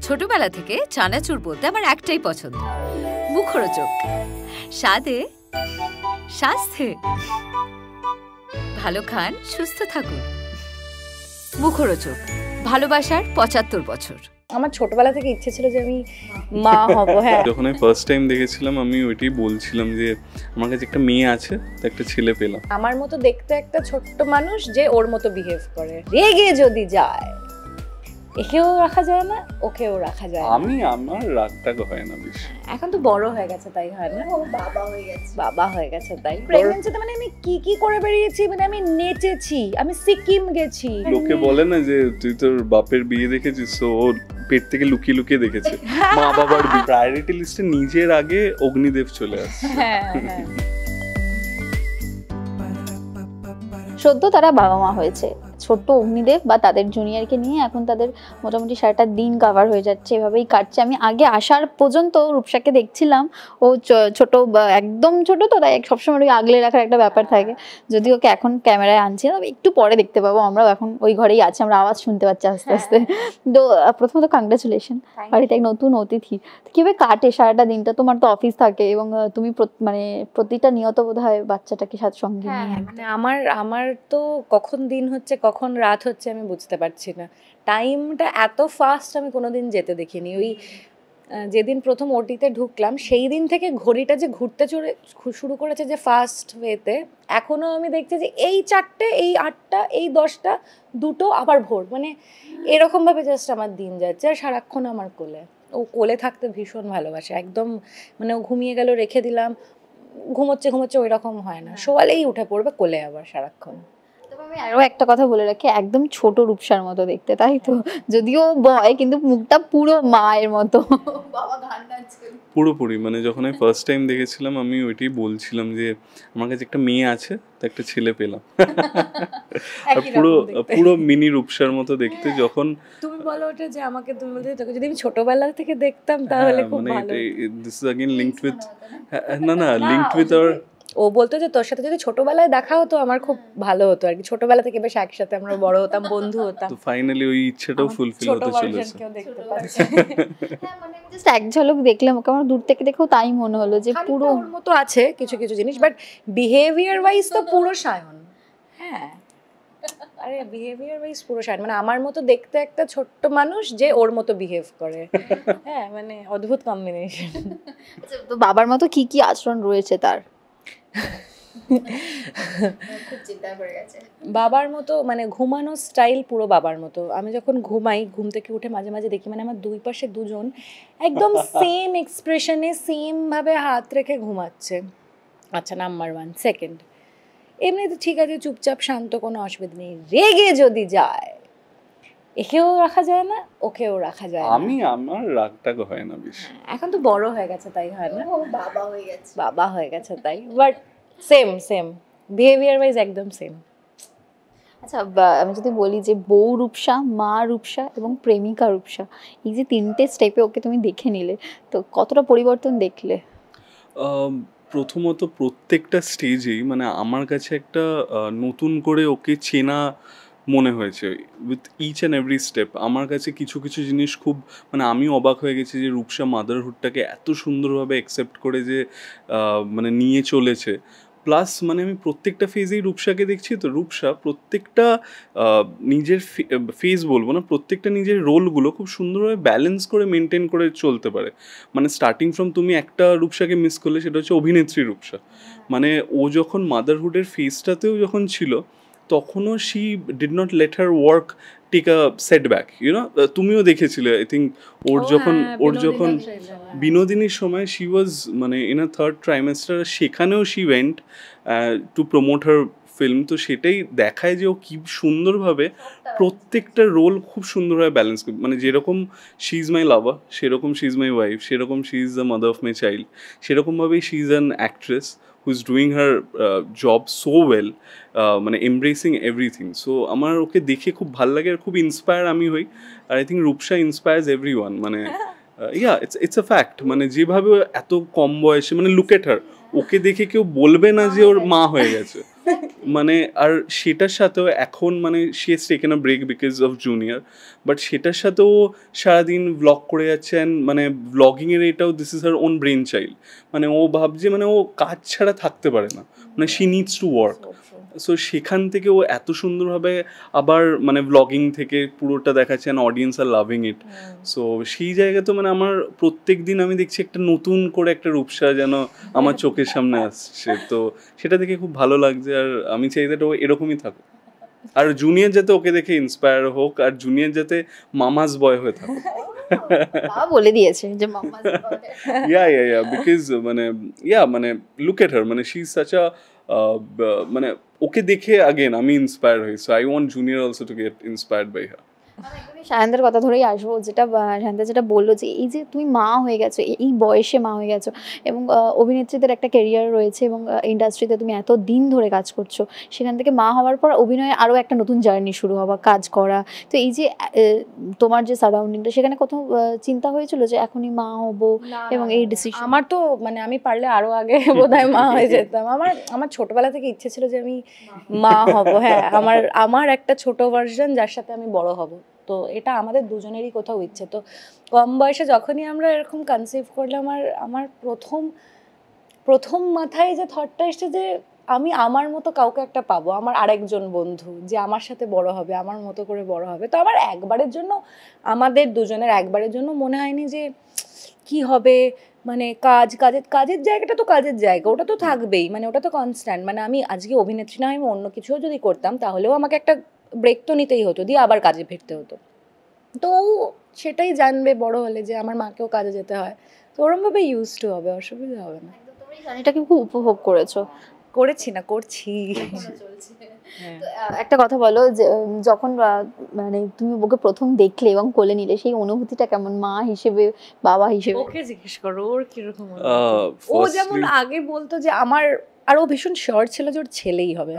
ছোটবেলা থেকে চানাচুর বলতে আমার একটাই পছন্দ, মুখরোচক, স্বাদে স্বাস্থ্যে। ভালো খান, সুস্থ থাকুন। মুখরোচক, ভালোবাসার ৭৫ বছর। আমার ছোটবেলা থেকে ইচ্ছে ছিল যে আমি মা হব। হ্যাঁ, যখন আমি ফার্স্ট টাইম দেখেছিলাম আমি ওইটাই বলছিলাম যে আমার কাছে একটা মেয়ে আছে, তো একটা ছেলে পেলাম। আমার মতো দেখতে একটা ছোট্ট মানুষ যে ওর মতো বিহেভ করে, রেগে যদি যায় একেও রাখা যায় না, ওকেও রাখা যায় না। আমার রাগটাকে হয় না বেশি। এখন তো বড় হয়ে গেছে তাই হয় না, বাবা হয়ে গেছে তাই। প্রেগন্যান্সিতে মানে আমি কি করে বেরিয়েছি, মানে আমি নেচেছি, আমি সিকিম গেছি। লোকে বলে না যে তুই তোর বাপের বিয়ে দেখেছিস, তো ওর পেট থেকে লুকিয়ে লুকিয়ে দেখেছে। মা বাবার প্রায়োরিটি লিস্টে নিজের আগে অগ্নিদেব চলে আসছে। হ্যাঁ হ্যাঁ। সদ্য তারা বাবা মা হয়েছে, ছোট্ট অগ্নিদেব বা তাদের জুনিয়রকে নিয়ে এখন তাদের মোটামুটি সারাটা দিন কাভার হয়ে যাচ্ছে, এভাবেই কাটছে। আমি আগে আসার পর্যন্ত রূপসাকে দেখছিলাম, ও ছোট, একদম ছোট, তো তাই সবসময় ওই আগলে রাখার একটা ব্যাপার থাকে। যদি ওকে এখন ক্যামেরায় আনছি না, একটু পরে দেখতে পাবো, আমরাও এখন ওই ঘরেই আছি, আমরা আওয়াজ শুনতে পাচ্ছি আস্তে আস্তে। তো প্রথমত কংগ্রেচুলেশন, বাড়িতে এক নতুন অতিথি। কীভাবে কাটে সারাটা দিনটা? তোমার তো অফিস থাকে এবং তুমি মানে প্রতিটা নিয়ত বোধ হয় বাচ্চাটাকে সাথে সঙ্গে নিয়ে। মানে আমার তো কখন দিন হচ্ছে কখন রাত হচ্ছে আমি বুঝতে পারছি না। টাইমটা এত ফাস্ট আমি কোনোদিন যেতে দেখিনি। ওই যেদিন প্রথম ওটিতে ঢুকলাম সেই দিন থেকে ঘড়িটা যে ঘুরতে শুরু করেছে যে ফাস্ট ওয়েতে, এখনও আমি দেখছি যে এই 4টে, এই 8টা, এই 10টা, 2টো, আবার ভোর, মানে এরকমভাবে জাস্ট আমার দিন যাচ্ছে। আর সারাক্ষণ আমার কোলে, ও কোলে থাকতে ভীষণ ভালোবাসে একদম। মানে ও ঘুমিয়ে গেল, রেখে দিলাম, ঘুমোচ্ছে ওই রকম হয় না, শোয়ালেই উঠে পড়বে কোলে আবার সারাক্ষণ। আমি আরো একটা কথা বলে রাখি, একদম ছোট রূপসার মতো দেখতে, তাই তো? যদিও বয়, কিন্তু মুখটা পুরো মায়ের মতো। বাবা গান গাচ্ছে পুরোপুরি। মানে যখন আমি ফার্স্ট টাইম দেখেছিলাম আমি ওইটাই বলছিলাম যে আমার কাছে একটা মেয়ে আছে, তো একটা ছেলে পেলাম। আর পুরো মিনি রূপসার মতো দেখতে। যখন তুমি বলো ওটা যে আমাকে, তুমি বলতে তোকে যদি আমি ছোটবেলা থেকে দেখতাম তাহলে খুব ভালো। This is again linked with, না লিংকড উইথ আওয়ার। ও বলতো যে তোর সাথে যদি ছোটবেলায় দেখা হতো আমার খুব ভালো হতো আর কি, ছোটবেলা থেকে বেশ একসাথে আমরা বড় হতাম, বন্ধু হতাম। তো ফাইনালি ওই ইচ্ছেটাও ফুলফিল হতে চলেছে। হ্যাঁ, মানে আমি জাস্ট এক ঝলক দেখলাম ওকে, আমার দূর থেকে দেখেও তাই মনে হলো যে পুরো ওর মতো আছে কিছু জিনিস, বাট বিহেভিয়ার ওয়াইজ তো পুরো সায়ন। হ্যাঁ, আরে বিহেভিয়ার ওয়াইজ পুরো সায়ন, মানে আমার মতো দেখতে একটা ছোট্ট মানুষ যে ওর মতো বিহেভ করে। হ্যাঁ, মানে অদ্ভুত কম্বিনেশন। তো বাবার মতো কি আচরণ রয়েছে তার? খুব চিন্তা করে গেছে। বাবার মতো মানে ঘুমানো স্টাইল পুরো বাবার মতো। আমি যখন ঘুমাই, ঘুম থেকে উঠে মাঝে মাঝে দেখি মানে আমার দুই পাশে দুজন একদম সেম এক্সপ্রেশনে সেম ভাবে হাত রেখে ঘুমাচ্ছে। আচ্ছা, নাম্বার 1। সেকেন্ড, এমনিতে ঠিক আছে, চুপচাপ শান্ত, কোনো অসুবিধা নেই। রেগে যদি যায় একেও রাখা যায় না, ওকেও রাখা যায় না। আমার রাগটাকে হয় না বেশি। এখন তো বড় হয়ে গেছে তাই হয় না, বাবা হয়ে গেছে তাই। বাট সেম বিহেভিয়ার ওয়াইজ একদম সেম। আচ্ছা, আমি যদি বলি যে বউ রূপসা, মা রূপসা এবং প্রেমিকা রূপসা, এই যে 3টে স্টেপে ওকে তুমি দেখে নিলে, তো কতটা পরিবর্তন দেখলে? প্রথমত প্রত্যেকটা স্টেজেই মানে আমার কাছে একটা নতুন করে ওকে চেনা মনে হয়েছে। With each and every step আমার কাছে কিছু জিনিস খুব, মানে আমি অবাক হয়ে গেছি যে রূপসা মাদারহুডটাকে এত সুন্দরভাবে অ্যাকসেপ্ট করে যে মানে নিয়ে চলেছে। প্লাস মানে আমি প্রত্যেকটা ফেজেই রূপসাকে দেখছি, তো রূপসা প্রত্যেকটা নিজের ফেজ বলবো না, প্রত্যেকটা নিজের রোলগুলো খুব সুন্দরভাবে ব্যালেন্স করে মেনটেন করে চলতে পারে। মানে স্টার্টিং ফ্রম, তুমি একটা রূপসাকে মিস করলে সেটা হচ্ছে অভিনেত্রী রূপসা। মানে ও যখন মাদারহুডের ফেজটাতেও যখন ছিল তখনও she did not let her work take a setback, you know. তুমিও দেখেছিলে আই থিঙ্ক ওর যখন বিনোদিনীর সময় শি ওয়াজ মানে ইন আ 3rd trimester, সেখানেও she went to promote her film. তো সেটাই দেখায় যে ও কি সুন্দরভাবে প্রত্যেকটা রোল খুব সুন্দরভাবে ব্যালেন্স করে। মানে যেরকম শি ইজ মাই লাভার, সেরকম শি ইজ মাই ওয়াইফ, সেরকম she is the mother of my child, সেরকমভাবেই she is an actress who is doing her job so well, মানে embracing everything. So আমার ওকে দেখে খুব ভালো লাগে আর খুব ইন্সপায়ার আমি হই। আর I think Rupsa inspires everyone. মানে ইটস আ ফ্যাক্ট। মানে যেভাবে এত কম বয়সে, মানে লুক এট হার, ওকে দেখে কেউ বলবে না যে ওর মা হয়ে গেছে। মানে আর সেটার সাথেও এখন মানে she has taken a break because of junior, but সেটার সাথেও সারাদিন ব্লগ করে যাচ্ছে অ্যান্ড মানে ব্লগিংয়ের এটাও this is her own brain child, মানে ও ভাবছে মানে ও কাজ ছাড়া থাকতে পারে না, মানে she needs to work. So সেখান থেকে ও এত সুন্দরভাবে আবার মানে ব্লগিং থেকে পুরোটা দেখাচ্ছে and audience are loving it. So সেই জায়গায় তো মানে আমার প্রত্যেক দিন আমি দেখছি একটা নতুন করে একটা রূপসা যেন আমার চোখের সামনে আসছে, তো সেটা দেখে খুব ভালো লাগছে। আর আমি চাই যে ও এরকমই থাকুক, আর জুনিয়র যাতে ওকে দেখে ইন্সপায়ার হোক, আর জুনিয়র যাতে মামাস বয় হয়ে থাকুক। বাবা বলে দিয়েছে যে মাম্মা yeah because মানে look at her, মানে she is such a মানে ওকে দেখে again আমি ইন্সপায়ার হই, so I want junior also to get inspired by her. সায়নদের কথা ধরেই আসবো, যেটা সায়নদা যেটা বললো যে এই যে তুমি মা হয়ে গেছো, এই বয়সে মা হয়ে গেছো, এবং অভিনেত্রীদের একটা ক্যারিয়ার রয়েছে এবং ইন্ডাস্ট্রিতে তুমি এত দিন ধরে কাজ করছো, সেখান থেকে মা হওয়ার পর অভিনয়ে আরও একটা নতুন জার্নি শুরু হওয়া, কাজ করা, তো এই যে তোমার যে সারাউন্ডিংটা, সেখানে কোথাও চিন্তা হয়েছিল যে এখনই মা হবো এবং এই ডিসিশন? আমার তো মানে আমি পারলে আরো আগে বোধহয় মা হয়ে যেতাম। আমার ছোটবেলা থেকে ইচ্ছে ছিল যে আমি মা হব। হ্যাঁ, আমার একটা ছোট ভার্সন যার সাথে আমি বড় হব, তো এটা আমাদের দুজনেরই কোথাও ইচ্ছে। তো কম বয়সে যখনই আমরা এরকম কনসিভ করলাম, আমার প্রথম মাথায় যে থটটা এসছে যে আমি আমার মতো কাউকে একটা পাবো, আমার আরেকজন বন্ধু যে আমার সাথে বড় হবে, আমার মতো করে বড় হবে। তো আমার আমাদের দুজনের একবারের জন্য মনে হয়নি যে কি হবে, মানে কাজের জায়গাটা তো কাজের জায়গা, ওটা তো থাকবেই, মানে ওটা তো কনস্ট্যান্ট। মানে আমি আজকে অভিনেত্রী না, আমি অন্য কিছুও যদি করতাম তাহলেও আমাকে একটা ব্রেক তো নিতেই হতো, দিয়ে আবার কাজে ফিরতে হতো। তো সেটাই জানবে বড় হলে যে আমার মাকেও কাজে যেতে হয়, তো ওরমভাবে ইউজ টু হবে, অসুবিধা হবে না। জার্নিটাকে খুব উপভোগ করেছো? করছি না, করছি। একটা কথা বলো, যে যখন মানে তুমি ওকে প্রথম দেখলে এবং কোলে নিলে, সেই অনুভূতিটা কেমন, মা হিসেবে, বাবা হিসেবে? ওকে জিজ্ঞেস করো ওর কিরকম। ও যেমন আগে বলতো যে আর ও ভীষণ শিওর ছিল যে ওর ছেলেই হবে।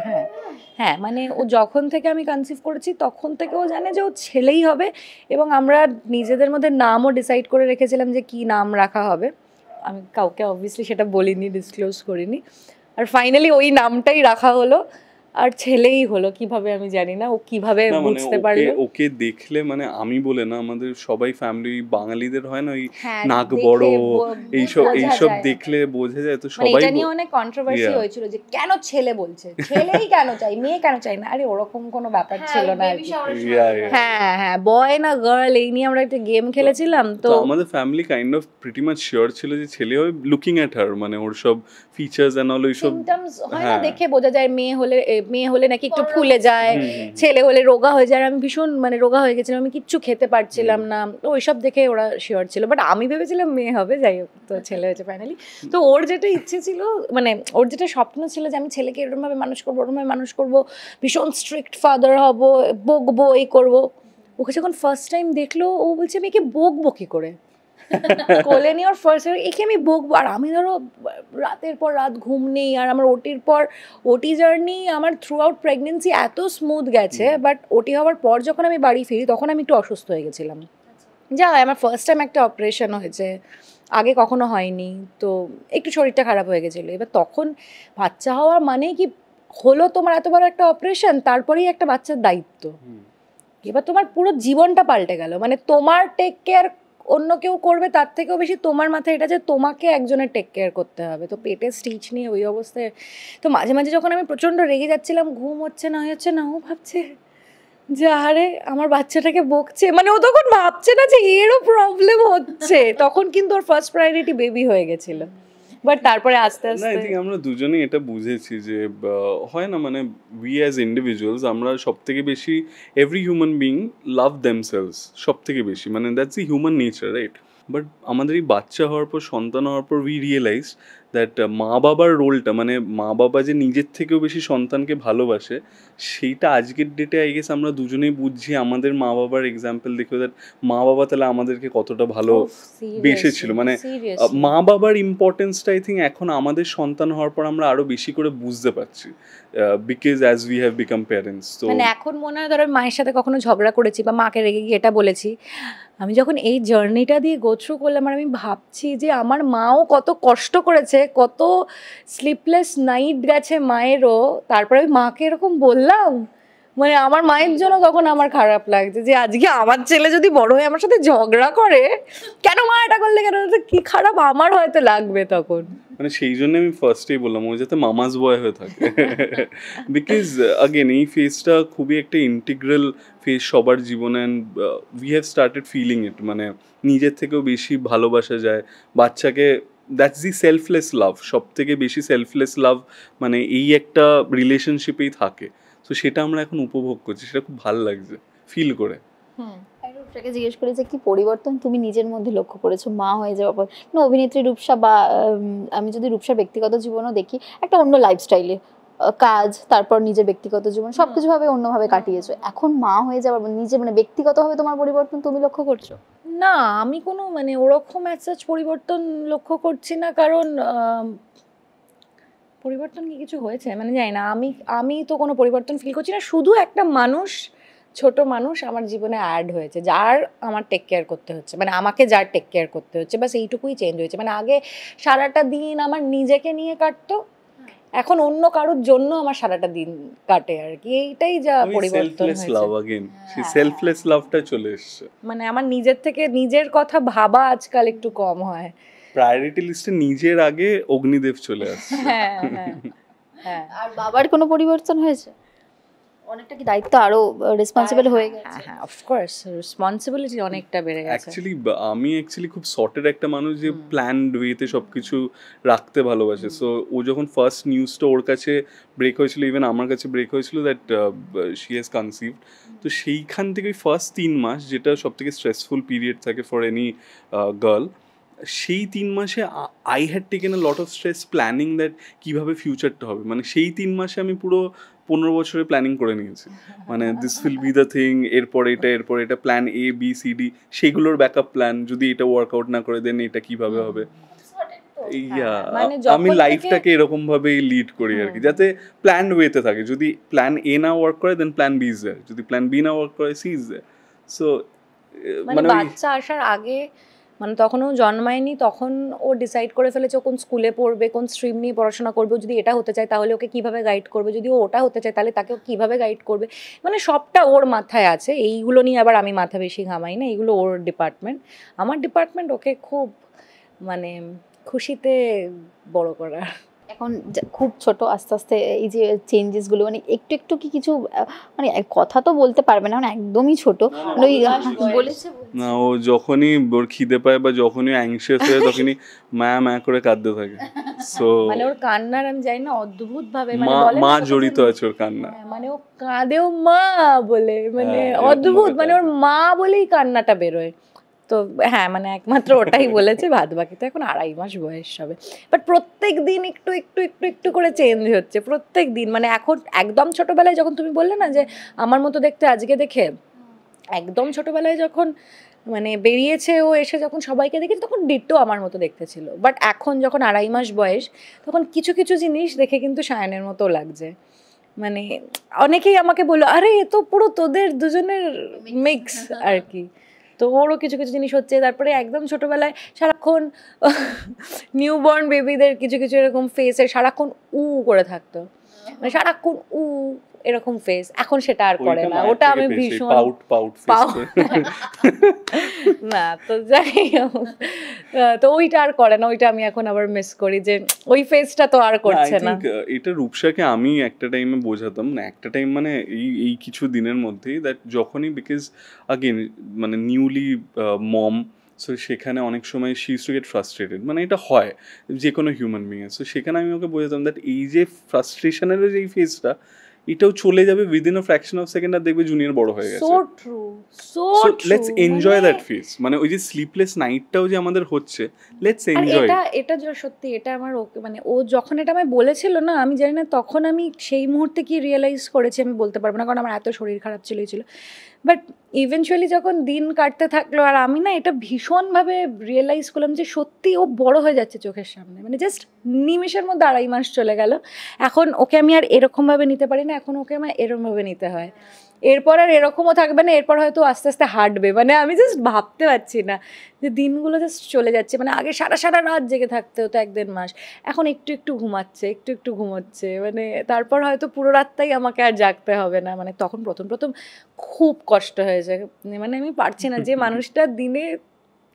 হ্যাঁ, মানে ও যখন থেকে আমি কনসিভ করেছি তখন থেকে ও জানে যে ও ছেলেই হবে, এবং আমরা নিজেদের মধ্যে নামও ডিসাইড করে রেখেছিলাম যে কি নাম রাখা হবে। আমি কাউকে অবভিয়াসলি সেটা বলিনি, ডিসক্লোজ করিনি, আর ফাইনালি ওই নামটাই রাখা হলো, আর ছেলেই হলো। কিভাবে আমি জানি না, ও কিভাবে বুঝতে পারলো। ওকে দেখলে মানে আমি বলে না, আমাদের সবাই ফ্যামিলি বাঙালিদের হয় না ওই নাক বড়, এইসব দেখলে বোঝা যায়। তো সবাই এটা নিয়ে অনেক কন্ট্রোভার্সি হয়েছিল যে কেন ছেলে বলছে, ছেলেই কেন চাই, মেয়ে কেন চাই না। আরে ওরকম কোনো ব্যাপার ছিল না। হ্যাঁ, বয় না গার্ল, এই নিয়ে আমরা একটা গেম খেলেছিলাম। তো আমাদের family kind of pretty much sure ছিল যে ছেলে হবে, লুকিং এট হার, মানে ওর সব ফিচার্স এন্ড অল ওইসব সিম্পটমস হয় না, দেখে বোঝা যায়। মেয়ে হলে নাকি একটু ফুলে যায়, ছেলে হলে রোগা হয়ে যায়। আমি ভীষণ মানে রোগা হয়ে গেছিলাম, আমি কিচ্ছু খেতে পারছিলাম না, তো ওইসব দেখে ওরা শিওর ছিল। বাট আমি ভেবেছিলাম মেয়ে হবে, যাই হোক, তো ছেলে হয়েছে ফাইনালি। তো ওর যেটা ইচ্ছে ছিল, মানে ওর যেটা স্বপ্ন ছিল যে আমি ছেলেকে এরকমভাবে মানুষ করবো, ভীষণ স্ট্রিক্ট ফাদার হব, বকবো, এই করবো। ওকে যখন ফার্স্ট টাইম দেখলো, ও বলছে আমি একে বকবো কি করে, কোলে নিয়ে ওর ফার্স্ট একে আমি বকবো। আর আমি ধরো রাতের পর রাত ঘুম নেই, আর আমার ওটি জার্নি আমার থ্রু আউট প্রেগনেন্সি এত স্মুথ গেছে, বাট ওটি হওয়ার পর যখন আমি বাড়ি ফিরি তখন আমি একটু অসুস্থ হয়ে গেছিলাম। যা হয়, আমার ফার্স্ট টাইম একটা অপারেশন হয়েছে, আগে কখনো হয়নি, তো একটু শরীরটা খারাপ হয়ে গেছিলো। এবার তখন বাচ্চা হওয়া মানে কি হলো, তোমার এত বড় একটা অপারেশন, তারপরেই একটা বাচ্চার দায়িত্ব। এবার তোমার পুরো জীবনটা পাল্টে গেল, মানে তোমার টেক কেয়ার অন্য কেউ করবে তার থেকেও বেশি তোমার মাথায় এটা যে তোমাকে একজনের টেক কেয়ার করতে হবে। তো পেটে স্টিচ নিয়ে ওই অবস্থায়, তো মাঝে মাঝে যখন আমি প্রচণ্ড রেগে যাচ্ছিলাম, ঘুম হচ্ছে না, ও ভাবছে যে আরে আমার বাচ্চাটাকে বকছে, মানে ও তখন ভাবছে না যে এরও প্রবলেম হচ্ছে, তখন কিন্তু ওর ফার্স্ট প্রায়োরিটি বেবি হয়ে গেছিল। বাট তারপরে আস্তে আস্তে আমরা দুজনেই এটা বুঝেছি যে হয় না, মানে উই অ্যাজ ইন্ডিভিজুয়ালস আমরা সব থেকে বেশি, এভরি হিউম্যান বিং লাভ দেমসেলস সব থেকে বেশি, মানে that's the human nature, right? But আমাদের এই বাচ্চা হওয়ার পর, সন্তান হওয়ার পর উই রিয়েলাইজ দ্যাট মা বাবার রোলটা, মানে মা বাবা যে নিজের থেকেও বেশি সন্তানকে ভালোবাসে, সেইটা আজকের ডেটে আই গেস আমরা দুজনেই বুঝছি। আমাদের মা বাবার এক্সাম্পল দেখে দ্যাট মা বাবা তাহলে আমাদেরকে কতটা ভালো বেসেছিল, মানে মা বাবার ইম্পর্টেন্সটা আই থিঙ্ক এখন আমাদের সন্তান হওয়ার পর আমরা আরো বেশি করে বুঝতে পারছি, because as we have become parents. তো মানে এখন মনে হয় ধরো মায়ের সাথে কখনো ঝগড়া করেছি বা মাকে রেগে গিয়ে এটা বলেছি, আমি যখন এই জার্নিটা দিয়ে গো থ্রু করলাম, আর আমি ভাবছি যে আমার মাও কত কষ্ট করেছে গেছে, কত স্লিপলেস নাইট গেছে মায়েরও, তারপরে আমি মাকে এরকম বললাম, মানে আমার মায়ের জন্য তখন আমার খারাপ লাগছে যে আজকে আমার ছেলে যদি বড় হয়ে আমার সাথে ঝগড়া করে, কেন মা এটা করলে, কেন কি খারাপ আমার হয়তো লাগবে তখন। মানে সেই জন্য আমি ফার্স্টেই বললাম ও যাতে মামাজ বয় হয়ে থাকে, বিকজ আগেন এই ফেজটা খুবই একটা ইন্টিগ্রাল ফেজ সবার জীবনে, and we have started feeling it, মানে নিজের থেকেও বেশি ভালোবাসা যায় বাচ্চাকে, দ্যাটস দি সেলফলেস লাভ, সব থেকে বেশি সেলফলেস লাভ মানে এই একটা রিলেশনশিপেই থাকে। তো সেটা আমরা এখন উপভোগ করছি, সেটা খুব ভালো লাগছে ফিল করে। রূপসাকে জিজ্ঞেস করি যে কি পরিবর্তন তুমি নিজের মধ্যে লক্ষ্য করেছো মা হয়ে যাওয়ার পর? অভিনেত্রী রূপসা বা আমি যদি রূপসার ব্যক্তিগত জীবনও দেখি, একটা অন্য লাইফস্টাইলে কাজ, তারপর নিজের ব্যক্তিগত জীবন সবকিছু ভাবে অন্যভাবে কাটিয়েছো। এখন মা হয়ে যাওয়ার নিজে মানে ব্যক্তিগতভাবে তোমার পরিবর্তন তুমি লক্ষ্য করছো? না, আমি কোনো মানে ওরকম অ্যাজ পরিবর্তন লক্ষ্য করছি না, কারণ পরিবর্তন কি কিছু হয়েছে মানে জানি না, আমি তো কোনো পরিবর্তন ফিল করছি না। শুধু একটা মানুষ, ছোট মানুষ আমার জীবনে অ্যাড হয়েছে, যার আমার টেক কেয়ার করতে হচ্ছে, মানে আমাকে যার টেক কেয়ার করতে হচ্ছে, বাস এইটুকুই চেঞ্জ হয়েছে। মানে আগে সারাটা দিন আমার নিজেকে নিয়ে কাটতো, এখন অন্য কারোর জন্য আমার সারাটা দিন কাটে আর কি, এইটাই যা পরিবর্তন হয়েছে। সেলফলেস লাভটা চলে এসেছে, মানে আমার নিজের থেকে নিজের কথা ভাবা আজকাল একটু কম হয়, প্রায়োরিটি লিস্টে নিজের আগে অগ্নিদেব চলে আসছে। হ্যাঁ। আর বাবার কোনো পরিবর্তন হয়েছে? অনেকটা কি দায়িত্ব আরো রেসপন্সিবল হয়ে গেছে? হ্যাঁ, অফকোর্স রেসপন্সিবিলিটি অনেকটা বেড়ে গেছে। আমি অ্যাকচুয়ালি খুব সর্টেড একটা মানুষ, যে প্ল্যান্ড ওয়েতে সবকিছু রাখতে ভালোবাসে। সো ও যখন ফার্স্ট নিউজটা ওর কাছে ব্রেক হয়েছিল, ইভেন আমার কাছে ব্রেক হয়েছিল দ্যাট শি হ্যাজ কনসিভড, তো সেইখান থেকে ফার্স্ট 3 মাস, যেটা সব থেকে স্ট্রেসফুল পিরিয়ড থাকে ফর এনি গার্ল, সেই 3 মাসে I had taken a lot of stress planning that কীভাবে ফিউচারটা হবে। মানে সেই 3 মাসে আমি পুরো 15 বছরে প্ল্যানিং করে নিয়েছি, মানে this will be the thing, এরপর এটা plan A B C D, সেগুলোর ব্যাকআপ প্ল্যান, যদি এটা ওয়ার্কআউট না করে দেন এটা কিভাবে হবে। আমি লাইফটাকে এরকম ভাবেই লিড করি আর কি, যাতে প্ল্যান ওয়েতে থাকে। যদি প্ল্যান A না ওয়ার্ক করে দেন প্ল্যান B ইজ দেয়ার, যদি প্ল্যান B না ওয়ার্ক করে C ইজ দেয়ার। সো মানে বাচ্চা আসার আগে, মানে তখন ও জন্মায়নি, তখন ও ডিসাইড করে ফেলেছে কোন স্কুলে পড়বে, কোন স্ট্রিম নিয়ে পড়াশোনা করবে, যদি এটা হতে চায় তাহলে ওকে কিভাবে গাইড করবে, যদি ও ওটা হতে চায় তাহলে তাকে কিভাবে গাইড করবে, মানে সবটা ওর মাথায় আছে। এইগুলো নিয়ে আবার আমি মাথা বেশি ঘামাই না, এইগুলো ওর ডিপার্টমেন্ট। আমার ডিপার্টমেন্ট ওকে খুব মানে খুশিতে বড় করা। এখন খুব ছোট, আস্তে আস্তে এই যে চেঞ্জেসগুলো মানে একটু একটু কি কিছু মানে কথা তো বলতে পারবে না, মানে একদমই ছোট, বলেছে না, ও যখনই ওর খিদে পায় বা যখনই অ্যাংশিয়াস হয় তখনই মা করে কাঁদতে থাকে। সো মানে ওর কান্নার আমি জানি না অদ্ভুত ভাবে মা জড়িত আছে ওর কান্না, মানে ও কাঁদেও মা বলে, মানে অদ্ভুত, মানে ওর মা বলেই কান্নাটা বেরোয়। তো হ্যাঁ, মানে একমাত্র ওটাই বলেছে, বাদ বাকি তো এখন 2.5 মাস বয়স হবে। বাট প্রত্যেক দিন একটু একটু একটু একটু করে চেঞ্জ হচ্ছে প্রত্যেক দিন। মানে এখন একদম ছোটবেলায় যখন তুমি বললে না যে আমার মতো দেখতে আজকে দেখে, একদম ছোটবেলায় যখন মানে বেরিয়েছে ও, এসে যখন সবাইকে দেখেছে তখন ডিট্টো আমার মতো দেখতে ছিল। বাট এখন যখন 2.5 মাস বয়স, তখন কিছু কিছু জিনিস দেখে কিন্তু সায়নের মতো লাগছে। মানে অনেকেই আমাকে বললো, আরে এ তো পুরো তোদের দুজনের মিক্স আর কি। তো ওরও কিছু কিছু জিনিস হচ্ছে। তারপরে একদম ছোটোবেলায় সারাক্ষণ নিউবর্ন বেবিদের কিছু কিছু এরকম ফেসে সারাক্ষণ করে থাকতো, মানে সারাক্ষণ এরকম ফেস, এখন সেটা আর করে না। ওটা আমি ভীষণ না, তো যাই হোক, তো ওইটা আর করে না, ওইটা আমি এখন আবার মিস করি, যে ওই ফেসটা তো আর করছে না। এটা রূপসাকে আমি একটা টাইমে বোঝাতাম না, একটা টাইম মানে এই কিছু দিনের মধ্যেই, দ্যাট যখনই, বিকজ আগেন মানে নিউলি মম, সো সেখানে অনেক সময় she use to get frustrated, মানে এটা হয় যে কোনো হিউম্যান বিংয়ে। সো সেখানে আমি ওকে বোঝাতাম দ্যাট এই যে ফ্রাস্ট্রেশনের যে ফেজটা, এটাও চলে যাবে within a fraction of second, আর দেখবে জুনিয়র বড় হয়ে গেছে। So true, so let's enjoy that phase. মানে ওই যে স্লিপলেস নাইটটাও যে আমাদের হচ্ছে, লেটস এনজয়। এটা সত্যি, এটা আমার ওকে, মানে ও যখন এটা আমায় বলেছিল না, আমি জানি না তখন আমি সেই মুহূর্তে কি রিয়েলাইজ করেছি আমি বলতে পারবো না, কারণ আমার এত শরীর খারাপ ছিল। বাট ইভেনচুয়ালি যখন দিন কাটতে থাকলো, আর আমি না এটা ভীষণভাবে রিয়েলাইজ করলাম যে সত্যি ও বড় হয়ে যাচ্ছে চোখের সামনে। মানে জাস্ট নিমেষের মধ্যে 2.5 মাস চলে গেল। এখন ওকে আমি আর এরকমভাবে নিতে পারি না, এখন ওকে আমার এরকমভাবে নিতে হয়। এরপর আর এরকমও থাকবে না, এরপর হয়তো আস্তে আস্তে হাঁটবে। মানে আমি জাস্ট ভাবতে পারছি না যে দিনগুলো জাস্ট চলে যাচ্ছে। মানে আগে সারা সারা রাত জেগে থাকতে হতো 1-1.5 মাস, এখন একটু একটু ঘুমাচ্ছে, একটু একটু ঘুমোচ্ছে। মানে তারপর হয়তো পুরো রাতটাই আমাকে আর জাগতে হবে না। মানে তখন প্রথম প্রথম খুব কষ্ট হয়েছে, মানে আমি পারছি না। যে মানুষটা দিনে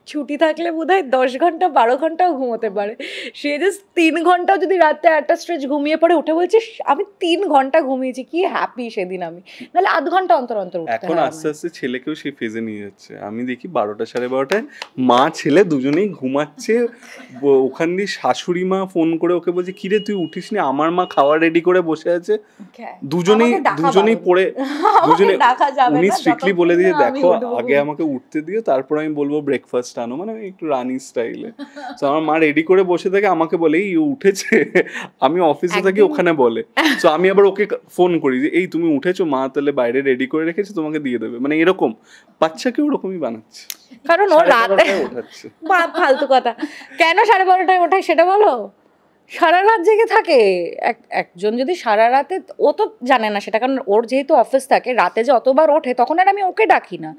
ছুটি থাকলে বোধহয় 10 ঘন্টা 12 ঘন্টাও ঘুমোতে পারে, সে জাস্ট 3 ঘন্টাও যদি রাতে একটা স্ট্রেচ ঘুমিয়ে পড়ে উঠে বলছে আমি 3 ঘন্টা ঘুমিয়েছি, কি হ্যাপি সেদিন আমি। নাহলে আধ ঘন্টা অন্তর অন্তর উঠতে এখন হয় আস্তে আস্তে ছেলেকেও সেই ফেজে নিয়ে যাচ্ছে। আমি দেখি 12টা 12:30টায় মা ছেলে দুজনেই ঘুমাচ্ছে, ওখান দিয়ে শাশুড়ি মা ফোন করে ওকে বলছে কিরে তুই উঠিস নি, আমার মা খাওয়া রেডি করে বসে আছে, দুজনেই পড়ে দুজনে। উনি স্ট্রিক্টলি বলে দিয়ে দেখো আগে আমাকে উঠতে দিও, তারপর আমি বলবো ব্রেকফাস্ট আনো, মানে একটু রানি স্টাইলে। তো আমার মা রেডি করে বসে থাকে, আমাকে বলে এই উঠেছে, আমি অফিসে থাকি ওখানে বলে। তো আমি আবার ওকে ফোন করি যে এই তুমি উঠেছো, মা তাহলে বাইরে রেডি করে রেখেছে তোমাকে দিয়ে দেবে। মানে এরকম বাচ্চাকে ওরকমই বানাচ্ছে, কারণ ও রাতে ওঠাচ্ছে। ফালতু কথা। কেন 12:30টায় ওঠায় সেটা বলো? সারা রাত জেগে থাকে একজন যদি সারা রাতে, ও তো জানে না সেটা, কারণ ওর যেহেতু অফিস থাকে রাতে যে অতবার ওঠে, তখন আর আমি ওকে ডাকি না,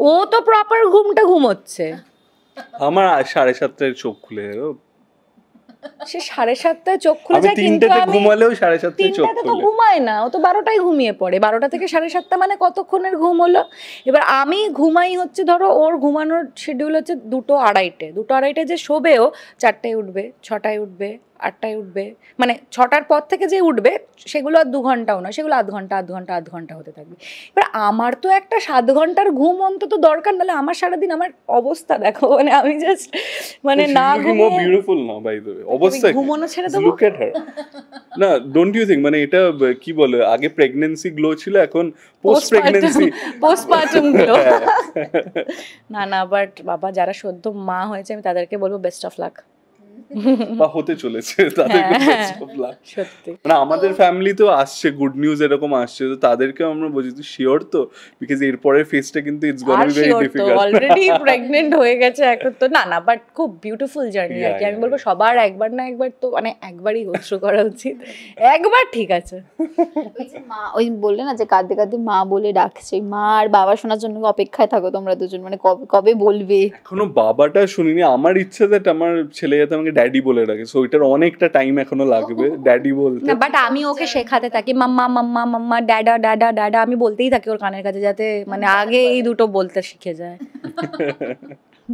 ও তো প্রপার ঘুমটা ঘুমোচ্ছে। আমার 7:30টায় চোখ খুলে সে 7:30টায় চোখ খুলে যায়, কিন্তু আমি ঘুমালেও 7:30টায় চোখ 3টাতে তো খুলে ঘুমায় না, ও তো 12টায় ঘুমিয়ে পড়ে। 12টা থেকে 7:30 মানে কতক্ষণের ঘুম হলো? এবার আমি ঘুমাই হচ্ছে, ধরো ওর ঘুমানোর শিডিউল হচ্ছে 2-2:30 যে শোবেও 4টায় উঠবে, 6টায় উঠবে, 8টায় উঠবে। মানে 6টার পর থেকে যে উঠবে সেগুলো আর 2 ঘন্টাও না, সেগুলো আধ ঘন্টা হতে থাকবে। এবার আমার তো একটা 7 ঘন্টার ঘুম অন্তত দরকার, নাহলে আমার সারাদিন আমার অবস্থা দেখো, মানে আমি জাস্ট মানে না ঘুমিয়ে। বিউটিফুল না বাই দ্য ওয়ে, অবস্থা ঘুমানো ছেড়ে দেবো। লুক এট হার। না ডোন্ট ইউ থিংক, মানে এটা কি বলে, আগে প্রেগন্যান্সি গ্লো ছিল, এখন পোস্টপার্টাম গ্লো। না বাট বাবা যারা সদ্য মা হয়েছে আমি তাদেরকে বলবো বেস্ট অফ লাক, বা হতে চলেছে তাদেরকে বেস্ট অফ লাক। সত্যি মানে আমাদের ফ্যামিলিতেও আসছে গুড নিউজ এরকম আসছে, তো তাদেরকে আমরা বলছি তুই শিওর তো, বিকজ এরপরের ফেজটা কিন্তু it's gonna be very difficult. Already pregnant হয়ে গেছে এখন তো। না বাট খুব বিউটিফুল জার্নি আর কি। আমি বলবো সবার একবার না একবার তো, মানে একবারই গোত্র করা উচিত, একবার ঠিক আছে। মা ওই বললে না যে কাঁদতে কাঁদতে মা বলে ডাকছে, মা আর বাবা শোনার জন্য অপেক্ষায় থাকো তোমরা দুজন, মানে কবে বলবে। এখনো বাবাটা শুনিনি, আমার ইচ্ছা দ্যাট আমার ছেলে যাতে আমাকে ড্যাডি বলে ডাকে, সো এটার অনেকটা টাইম এখনো লাগবে ড্যাডি বলতে। না বাট আমি ওকে শেখাতে থাকি মাম্মা মাম্মা মাম্মা, ড্যাডা ড্যাডা ড্যাডা, আমি বলতেই থাকি ওর কানের কাছে, যাতে মানে আগে এই দুটো বলতে শিখে যায়।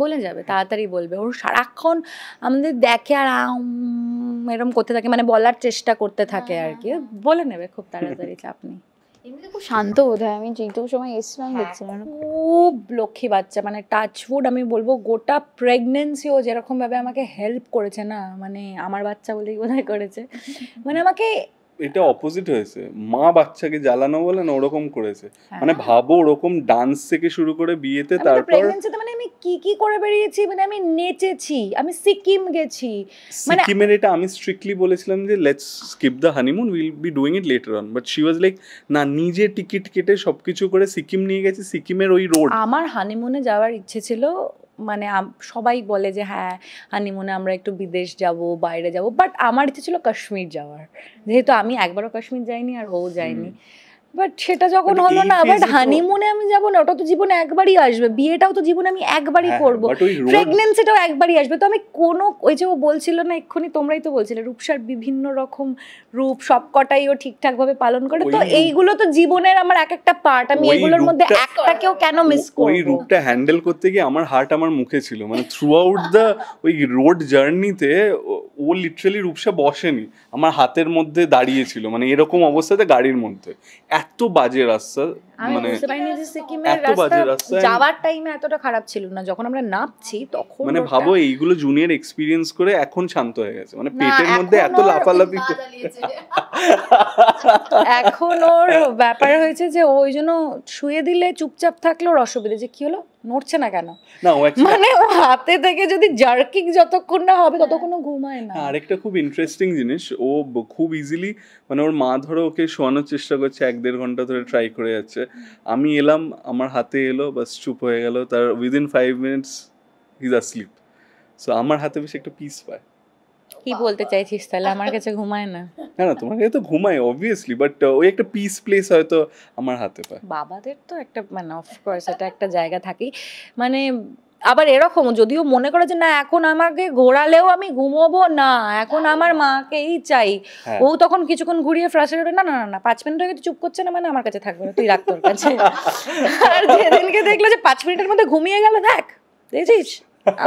বলে যাবে, তাড়াতাড়ি বলবে। ওর সারাক্ষণ আমাদের দেখে আর এরকম করতে থাকে, মানে বলার চেষ্টা করতে থাকে আর কি, বলে নেবে খুব তাড়াতাড়ি, চাপ নেই। এমনি খুব শান্ত বোধ হয়, আমি যেটুকু সময় এসেছিলাম দেখছিলাম খুব লক্ষ্মী বাচ্চা। মানে টাচউড আমি বলবো গোটা প্রেগনেন্সি ও যেরকম ভাবে আমাকে হেল্প করেছে না, মানে আমার বাচ্চা বলেই বোধহয় করেছে, মানে আমাকে। এটা অপোজিট হয়েছে, মা বাচ্চাকে জ্বালানো বলে না ওরকম করেছে। মানে ভাবো ওরকম ডান্স থেকে শুরু করে বিয়েতে, তারপর প্রেগন্যান্সিতে মানে আমি কি করে বেরিয়েছি, মানে আমি নেচেছি, আমি সিকিম গেছি। মানে সিকিমের এটা আমি স্ট্রিক্টলি বলেছিলাম যে let's skip the honeymoon, will be doing it later on, but she was like না, নিজে টিকিট কেটে সবকিছু করে সিকিম নিয়ে গেছে। সিকিমের ওই রোড, আমার হানিমুনে যাওয়ার ইচ্ছে ছিল, মানে সবাই বলে যে হ্যাঁ হানিমুনে আমরা একটু বিদেশ যাব, বাইরে যাব, বাট আমার ইচ্ছে ছিল কাশ্মীর যাওয়ার, যেহেতু আমি একবারও কাশ্মীর যাইনি আর ও যায়নি। বাট সেটা যখন হলো না, বাট হানিমুনে আমি যাবো না, ওটা তো জীবনে একবারই আসবে, বিয়েটাও তো জীবনে আমি একবারই করবো, প্রেগনেন্সিটাও একবারই আসবে। তো আমি কোনো, ওই যে ও বলছিল না এক্ষুনি, তোমরাই তো বলছিলে রূপসার বিভিন্ন রকম রূপ, সবকটাই ও ঠিকঠাক ভাবে পালন করে, তো এইগুলো তো জীবনের আমার এক একটা পার্ট, আমি এগুলোর মধ্যে একটাকেও কেন মিস করব? ওই রূপটা হ্যান্ডেল করতে গিয়ে আমার হার্ট আমার মুখে ছিল, মানে থ্রু আউট দ্য ওই রোড জার্নিতে ও লিটারালি রূপসা বসেনি, আমার হাতের মধ্যে দাঁড়িয়েছিল, মানে এরকম অবস্থাতে গাড়ির মধ্যে। এত বাজে রাস্তা, মানে বুঝতে পারিনি যে সিকিমের রাস্তা যাওয়ার টাইমে এতটা খারাপ ছিল না, যখন আমরা নামছি তখন। মানে ভাবো এইগুলো জুনিয়র এক্সপিরিয়েন্স করে এখন শান্ত হয়ে গেছে, মানে পেটের মধ্যে এত লাফালাফি। এখন ওর ব্যাপার হয়েছে যে ওই জন্য শুয়ে দিলে চুপচাপ থাকলে ওর অসুবিধা, যে কি হলো নড়ছে না কেন, মানে ও হাতে থেকে যদি জার্কিং যতক্ষণ না হবে ততক্ষণ ঘুমায় না। আরেকটা খুব ইন্টারেস্টিং জিনিস, ও খুব ইজিলি, মানে ওর মা ধরো ওকে শোয়ানোর চেষ্টা করছে, 1-1.5 ঘন্টা ধরে ট্রাই করে যাচ্ছে, আমি এলাম, আমার হাতে এলো, বাস চুপ হয়ে গেল, তার within 5 minutes he is আসলিপ। So আমার হাতে বেশি একটা পিস পায়। কি বলতে চাইছিস তাহলে? আমার কাছে ঘুমায় না। না না, তোমার কাছে তো ঘুমায় অবভিয়াসলি, বাট ওই একটা পিস প্লেস হয়তো আমার হাতে পায়। বাবাদের তো একটা মানে অফকোর্স এটা একটা জায়গা থাকেই, মানে আবার এরকম যদিও মনে করে যে না এখন আমাকে ঘোরালেও আমি ঘুমোবো না, এখন আমার মাকেই চাই, হ্যাঁ। ও তখন কিছুক্ষণ ঘুরিয়ে ফ্রাস্ট্রেটেড, না না না না 5 মিনিট হয়ে গেছে চুপ করছে না মানে আমার কাছে থাকবে না, তুই রাখ তোর কাছে। আর যেদিনকে দেখলো যে 5 মিনিটের মধ্যে ঘুমিয়ে গেল, দেখ দেখছিস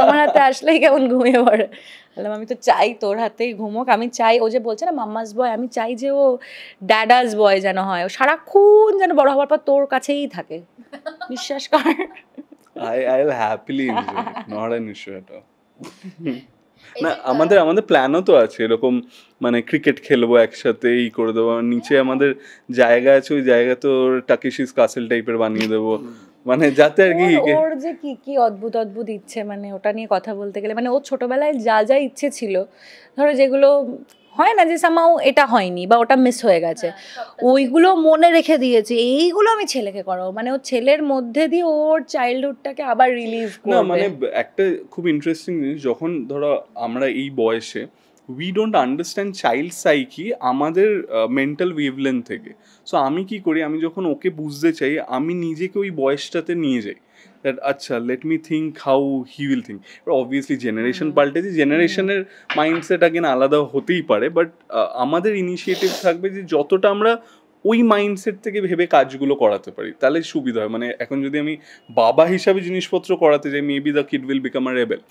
আমার হাতে আসলেই কেমন ঘুমিয়ে পড়ে, বললাম আমি তো চাই তোর হাতেই ঘুমোক, আমি চাই ও যে বলছে না মাম্মাস বয়, আমি চাই যে ও ড্যাডাস বয় যেন হয়, ও সারাক্ষণ যেন বড় হওয়ার পর তোর কাছেই থাকে, বিশ্বাস কর। I'll happily enjoy it, not an issue at all. না আমাদের প্ল্যানও তো আছে এরকম, মানে ক্রিকেট খেলবো একসাথে, এই করে দেবো, নিচে আমাদের জায়গা আছে, ওই জায়গা তো টাকিশিস কাসেল টাইপের বানিয়ে দেবো, মানে যাতে আর কি ওর যে কি কি অদ্ভুত অদ্ভুত ইচ্ছে, মানে ওটা নিয়ে কথা বলতে গেলে মানে ওর ছোটবেলায় যা যা ইচ্ছে ছিল, ধরো যেগুলো হয় না যে সামাও এটা হয়নি বা ওটা মিস হয়ে গেছে, ওইগুলো মনে রেখে দিয়েছে, এইগুলো আমি ছেলেকে করাবো, মানে ওর ছেলের মধ্যে দিয়ে ওর চাইল্ডহুডটাকে আবার রিলিভ না, করবে। মানে একটা খুব ইন্টারেস্টিং জিনিস, যখন ধরো আমরা এই বয়সে we don't understand child psyche আমাদের মেন্টাল ওয়েভলেন্থ থেকে। সো আমি কি করি, আমি যখন ওকে বুঝতে চাই আমি নিজেকে ওই বয়সটাতে নিয়ে যাই, দ্যাট আচ্ছা let me think how he will think. Obviously generation পাল্টেছে, জেনারেশনের মাইন্ডসেট আগেন আলাদা হতেই পারে, বাট আমাদের ইনিশিয়েটিভ থাকবে যে যতটা আমরা ওই মাইন্ডসেট থেকে ভেবে কাজগুলো করাতে পারি তাহলে সুবিধা হয়। মানে এখন যদি আমি বাবা হিসাবে জিনিসপত্র করাতে যাই, maybe the kid will become a rebel.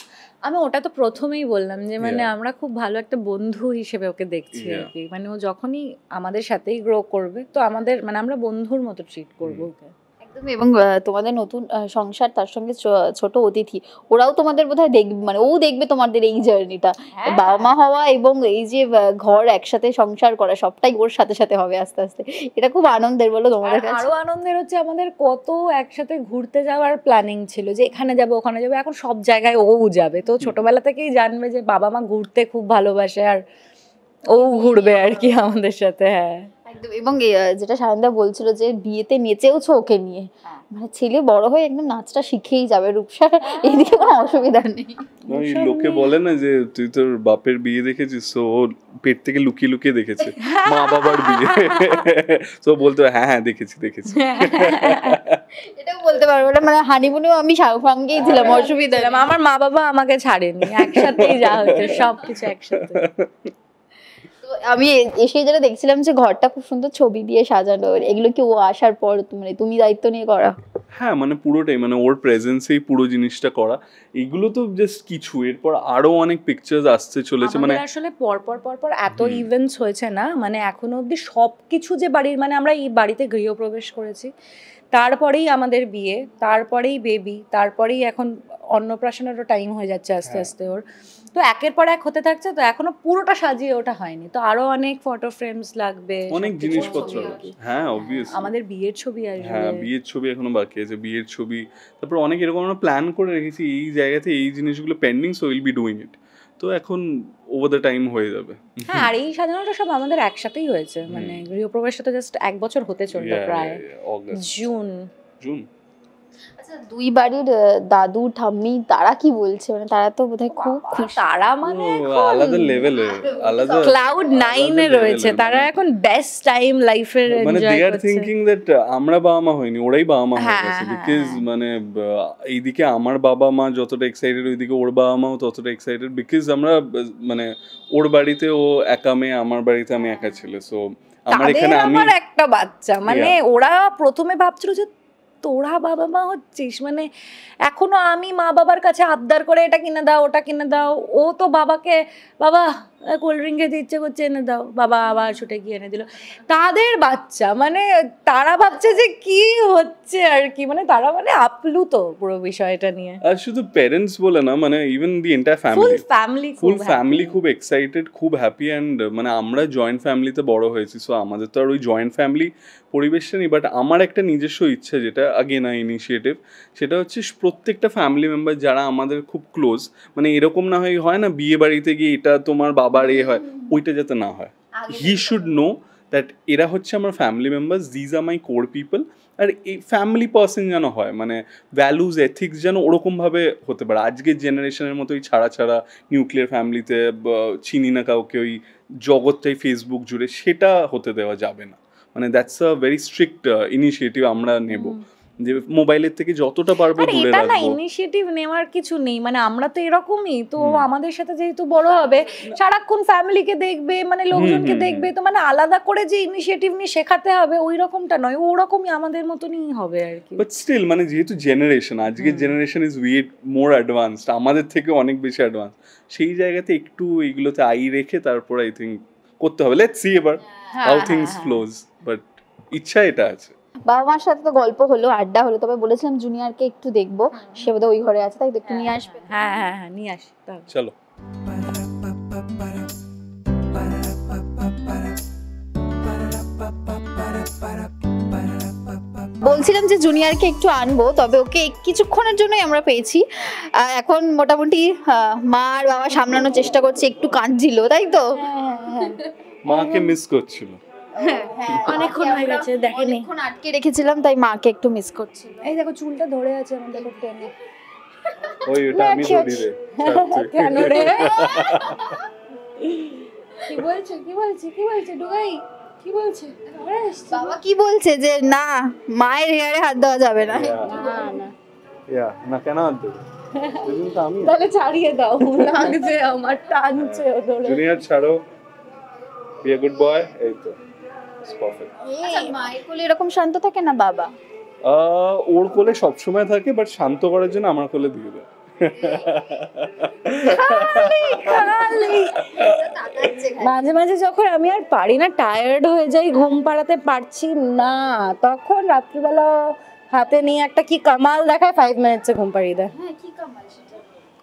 আমি ওটা তো প্রথমেই বললাম যে মানে Yeah. আমরা খুব ভালো একটা বন্ধু হিসেবে ওকে দেখছি আর Yeah. কি, মানে ও যখনই আমাদের সাথেই গ্রো করবে তো আমাদের মানে আমরা বন্ধুর মতো ট্রিট করবো ওকে। একদম। এবং তোমাদের নতুন সংসার, তার সঙ্গে ছোট অতিথি, ওরাও তোমাদের বোধহয় দেখবে, মানে ও দেখবে তোমাদের এই জার্নিটা, বাবা মা হওয়া এবং এই যে ঘর একসাথে সংসার করা, সবটাই ওর সাথে সাথে হবে আস্তে আস্তে। এটা খুব আনন্দের বলো তোমাদের কাছে? আরো আনন্দের হচ্ছে আমাদের কত একসাথে ঘুরতে যাওয়ার প্ল্যানিং ছিল যে এখানে যাবো ওখানে যাবো, এখন সব জায়গায় ও যাবে, তো ছোটবেলা থেকেই জানবে যে বাবা মা ঘুরতে খুব ভালোবাসে আর ও ঘুরবে আর কি আমাদের সাথে। হ্যাঁ একদম। এবং যেটা সায়নদা বলছিল যে বিয়েতে নেচেওছো ওকে নিয়ে, মানে ছেলে বড় হয়ে একদম নাচটা শিখেই যাবে, রূপসার এইদিকে কোনো অসুবিধা নেই। ওই লোকে বলে না যে তুই তোর বাপের বিয়ে দেখেছিস, তো ও পেট থেকে লুকিয়ে লুকিয়ে দেখেছে মা বাবার বিয়ে, তো বলতে হ্যাঁ হ্যাঁ দেখেছি দেখেছি। এটাও বলতে পারবো না, মানে হানিমুনেও আমি সঙ্গেই ছিলাম, অসুবিধা নেই। আমার মা বাবা আমাকে ছাড়েনি, একসাথেই যা হচ্ছে সবকিছু একসাথে। তো আমি এসে যেটা দেখছিলাম যে ঘরটা খুব সুন্দর ছবি দিয়ে সাজানো, এগুলো কি ও আসার পর মানে তুমি দায়িত্ব নিয়ে করা? হ্যাঁ, মানে পুরোটাই, মানে ওর প্রেজেন্সেই পুরো জিনিসটা করা। এগুলো তো জাস্ট কিছু, এরপর আরো অনেক পিকচার্স আসতে চলেছে। মানে আসলে পরপর এত ইভেন্টস হয়েছে না, মানে এখনো অবধি সবকিছু যে বাড়ির, মানে আমরা এই বাড়িতে গৃহপ্রবেশ করেছি, তারপরেই আমাদের বিয়ে, তারপরেই বেবি, তারপরেই এখন অন্নপ্রাশনেরও টাইম হয়ে যাচ্ছে আস্তে আস্তে ওর, তো একের পর এক হতে থাকছে, তো এখনো পুরোটা সাজিয়ে ওটা হয়নি, তো আরো অনেক ফটো ফ্রেমস লাগবে, অনেক জিনিসপত্র। হ্যাঁ অবভিয়াসলি আমাদের বিয়ের ছবি আসবে। হ্যাঁ, বিয়ের ছবি এখনো বাকি আছে, বিয়ের ছবি, তারপর অনেক এরকম আমরা প্ল্যান করে রেখেছি এই জায়গাতে এই জিনিসগুলো pending, so will be doing it. তো এখন ওভার দ্য টাইম হয়ে যাবে। হ্যাঁ, আর এই সাধারণত সব আমাদের একসাথেই হয়েছে, মানে গৃহপ্রবেশটা তো জাস্ট 1 বছর হতে চললো প্রায়, জুন। আচ্ছা, দুই বাড়ির দাদু ঠাম্মি তারা কি বলছে? মানে তারা তো বোধহয় খুব খুশি। তারা মানে আলাদা লেভেলে, আলাদা ক্লাউড 9 এ রয়েছে, তারা এখন বেস্ট টাইম লাইফের মানে দে এনজয় আর করছে। থিংকিং দ্যাট আমরা বাবা মা হইনি, ওরাই বাবা মা হয়ে হ্যাঁ, গেছে। হ্যাঁ, বিকজ মানে এইদিকে আমার বাবা মা যতটা এক্সাইটেড, ওইদিকে ওর বাবা মাও ততটা এক্সাইটেড, বিকজ আমরা মানে ওর বাড়িতে ও একা মেয়ে, আমার বাড়িতে আমি একা ছেলে, সো আমার এখানে আমি আমার একটা বাচ্চা, মানে ওরা প্রথমে ভাবছিল যে তোরা বাবা মা হচ্ছিস, মানে এখনো আমি মা বাবার কাছে আবদার করে এটা কিনে দাও ওটা কিনে দাও, ও তো বাবাকে বাবা কোল্ড ড্রিঙ্ক খেতে ইচ্ছে করছে এনে দাও, বাবা আবার ছুটে গিয়ে এনে দিল। তাদের বাচ্চা মানে তারা ভাবছে যে কি হচ্ছে আর কি, মানে তারা মানে আপ্লুত পুরো বিষয়টা নিয়ে। আর শুধু প্যারেন্টস বলে না, মানে even the entire full family খুব এক্সাইটেড, খুব হ্যাপি। অ্যান্ড মানে আমরা জয়েন্ট ফ্যামিলিতে বড় হয়েছি, সো আমাদের তো আর ওই জয়েন্ট ফ্যামিলি পরিবেশটা নেই, বাট আমার একটা নিজস্ব ইচ্ছা, যেটা আগেন ইনিশিয়েটিভ, সেটা হচ্ছে প্রত্যেকটা ফ্যামিলি মেম্বার যারা আমাদের খুব ক্লোজ, মানে এরকম না হয় না বিয়ে বাড়িতে গিয়ে এটা তোমার বাবার এ হয়, ওইটা যাতে না হয়। হি শুড নো দ্যাট এরা হচ্ছে আমার family members, these are my core people, আর এই ফ্যামিলি পার্সন যেন হয়, মানে ভ্যালুজ এথিক্স যেন ওরকমভাবে হতে পারে। আজকের জেনারেশনের মতো ওই ছাড়া ছাড়া নিউক্লিয়ার ফ্যামিলিতে চিনি না কাউকে, ওই জগৎটাই ফেসবুক জুড়ে, সেটা হতে দেওয়া যাবে না। মানে that's a very strict initiative আমরা নেব, যে মোবাইলের থেকে যতটা পারবো দূরে এটা না রাখবো। ইনিশিয়েটিভ নেওয়ার কিছু নেই, মানে আমরা তো এরকমই তো, আমাদের সাথে যেহেতু বড় হবে সারাক্ষণ ফ্যামিলিকে দেখবে, মানে লোকজনকে দেখবে, তো মানে আলাদা করে যে ইনিশিয়েটিভ নিয়ে শেখাতে হবে ওই রকমটা নয়, ওরকমই আমাদের মতনই হবে আর কি। বাট স্টিল মানে যেহেতু জেনারেশন, আজকের generation is way more advanced, আমাদের থেকে অনেক বেশি অ্যাডভান্স, সেই জায়গাতে একটু এইগুলোতে আই রেখে তারপর আই থিঙ্ক করতে হবে। লেটস সি এবার হাউ থিংস ফ্লোজ, বাট ইচ্ছা এটা আছে। বাবা মার সাথে তো গল্প হলো, আড্ডা হলো, তবে বলেছিলাম জুনিয়রকে একটু দেখবো, সে বোধহয় ওই ঘরে আছে, তাই তো একটু নিয়ে আসবে। হ্যাঁ হ্যাঁ হ্যাঁ, নিয়ে আসি তাহলে। চলো। বলছিলাম যে জুনিয়রকে একটু আনবো, তবে ওকে কিছুক্ষণের জন্যই আমরা পেয়েছি। এখন মোটামুটি মা আর বাবা সামলানোর চেষ্টা করছে, একটু কাঁদছিল, তাই তো? মাকে মিস করছিল, অনেকক্ষণ হয়ে গেছে দেখেনি, অনেকক্ষণ আটকে রেখেছিলাম, তাই মাকে একটু মিস করছিল। এই দেখো চুলটা ধরে আছে আমাদের টেনে। ওই ওটা আমি ধরি রে। কেন রে? কি বলছে কি বলছে কি বলছে ডুগাই, কি বলছে? বাবা কি বলছে যে না, মায়ের হেয়ারে হাত দেওয়া যাবে না? না না, ইয়া না, কেন আনতে আমি তাহলে ছাড়িয়ে দাও, লাগছে আমার, টানছে ও ধরে। জুনিয়র ছাড়ো, বি আ গুড বয়, এই তো পারফেক্ট। আচ্ছা, মায়ের কোলে এরকম শান্ত থাকে না বাবা? ওর কোলে সবসময় থাকে, বাট শান্ত করার জন্য আমার কোলে দিয়ে দেয়। মাঝে মাঝে যখন আমি আর পারি না, টায়ার্ড হয়ে যাই, ঘুম পাড়াতে পারছি না, তখন রাত্রিবেলা হাতে নিয়ে একটা কি কামাল দেখায়, 5 মিনিটসে ঘুম পাড়িয়ে দেয়।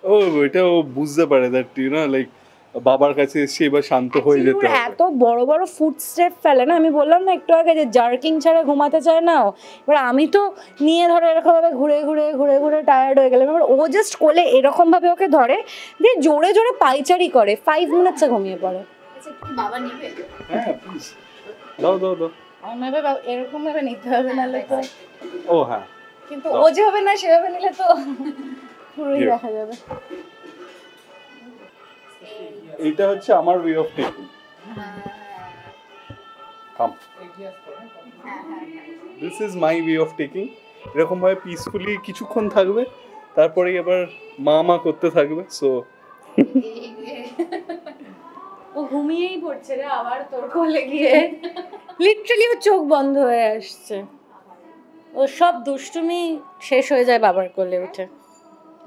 ও এটা ও বুঝতে পারে দ্যাট ইউ নো লাইক বাবার কাছে এসে এবার শান্ত হয়ে যেতে হবে। এত বড় বড় ফুট স্টেপ ফেলে না, আমি বললাম না একটু আগে যে জার্কিং ছাড়া ঘুমাতে চায় না। এবার আমি তো নিয়ে ধরো এরকম ভাবে ঘুরে ঘুরে ঘুরে ঘুরে টায়ার্ড হয়ে গেলাম, এবার ও জাস্ট কোলে এরকম ভাবে ওকে ধরে দিয়ে জোরে জোরে পাইচারি করে, 5 মিনিটসে ঘুমিয়ে পড়ে। বাবা নেবে? হ্যাঁ প্লিজ দাও দাও দাও। আমাকে এরকম ভাবে নিতে হবে, নাহলে তো। ও হ্যাঁ, কিন্তু ও যেভাবে না সেভাবে নিলে তো পুরোই দেখা যাবে। এইটা হচ্ছে আমার way of taking. Come, this is my way of taking. এরকম ভাবে পিসফুলি কিছুক্ষণ থাকবে, তারপরে আবার মা মা করতে থাকবে। সো ও ঘুমিয়েই পড়ছে রে, আবার তোর কোলে গিয়ে লিটারালি ও চোখ বন্ধ হয়ে আসছে। ও সব দুষ্টুমি শেষ হয়ে যায় বাবার কোলে উঠে,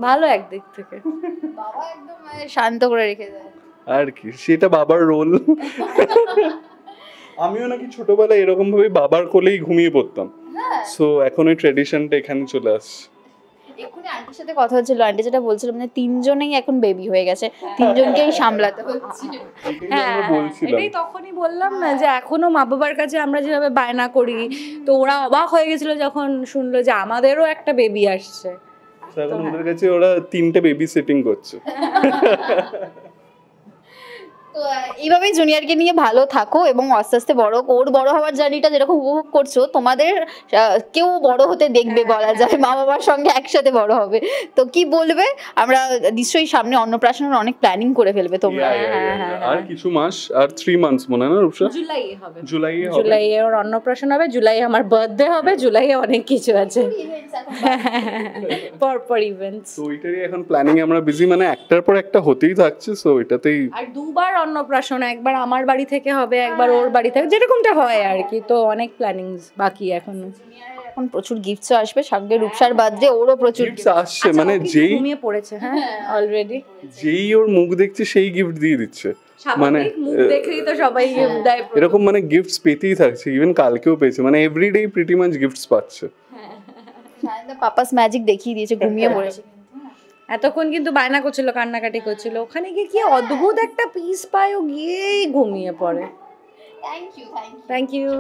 ভালো একদিক থেকে। বাবা একদম শান্ত করে রেখে দেয় আর কি, সেটা বাবার রোল। আমিও নাকি ছোটবেলায় এরকম ভাবে বাবার কোলেই ঘুমিয়ে পড়তাম। সো এখন ওই ট্র্যাডিশনটা এখানে চলে আসছে। এক্ষুনি আন্টির সাথে কথা হচ্ছিল, আন্টি যেটা বলছিল মানে 3 জনেই এখন বেবি হয়ে গেছে, 3 জনকেই সামলাতে হচ্ছে। হ্যাঁ বলছিলাম, এটাই তখনই বললাম না যে এখনো মা বাবার কাছে আমরা যেভাবে বায়না করি, তো ওরা অবাক হয়ে গেছিল যখন শুনলো যে আমাদেরও একটা বেবি আসছে। এখন ওদের কাছে ওরা 3টে বেবি সিটিং করছে। তো এইভাবেই জুনিয়রকে নিয়ে ভালো থাকো এবং আস্তে আস্তে বড়, ওর বড় হওয়ার জার্নিটা যেরকম উপভোগ করছো, তোমাদের কেউ বড় হতে দেখবে বলা যায়, মা বাবার সঙ্গে একসাথে বড় হবে। তো কি বলবে, আমরা নিশ্চয়ই সামনে অন্নপ্রাশনের অনেক প্ল্যানিং করে ফেলবে তোমরা। আর কিছু মাস, আর 3 মান্থস মনে হয় না রূপসা? জুলাই হবে, জুলাইয়ে হবে। জুলাইয়ে ওর অন্নপ্রাশন হবে, জুলাই আমার বার্থডে হবে, জুলাইয়ে অনেক কিছু আছে পরপর ইভেন্টস। তো ওইটারই এখন প্ল্যানিং আমরা বিজি, মানে একটার পর একটা হতেই থাকছে। সো এটাতেই আর 2বার অন্নপ্রাশন, একবার আমার বাড়ি থেকে হবে, একবার ওর বাড়ি থেকে, যেরকমটা হয় আর কি। তো অনেক প্ল্যানিং বাকি এখনো। এখন প্রচুর গিফটস আসবে, সঙ্গে রূপসার বার্থডে, ওরও প্রচুর গিফটস আসছে, মানে যেই ঘুমিয়ে পড়েছে হ্যাঁ অলরেডি, যেই ওর মুখ দেখছে সেই গিফট দিয়ে দিচ্ছে। মানে মুখ দেখেই তো সবাই গিফট দেয়, এরকম মানে গিফটস পেতেই থাকছে, ইভেন কালকেও পেয়েছে, মানে এভরিডে প্রিটি মাচ গিফটস পাচ্ছে। পাপাস ম্যাজিক দেখিয়ে দিয়েছে, ঘুমিয়ে পড়েছে। এতক্ষণ কিন্তু বায়না করছিল, কান্নাকাটি করছিল, ওখানে গিয়ে কি অদ্ভুত একটা পিস পায়, ও গিয়েই ঘুমিয়ে পড়ে। Thank you. Thank you.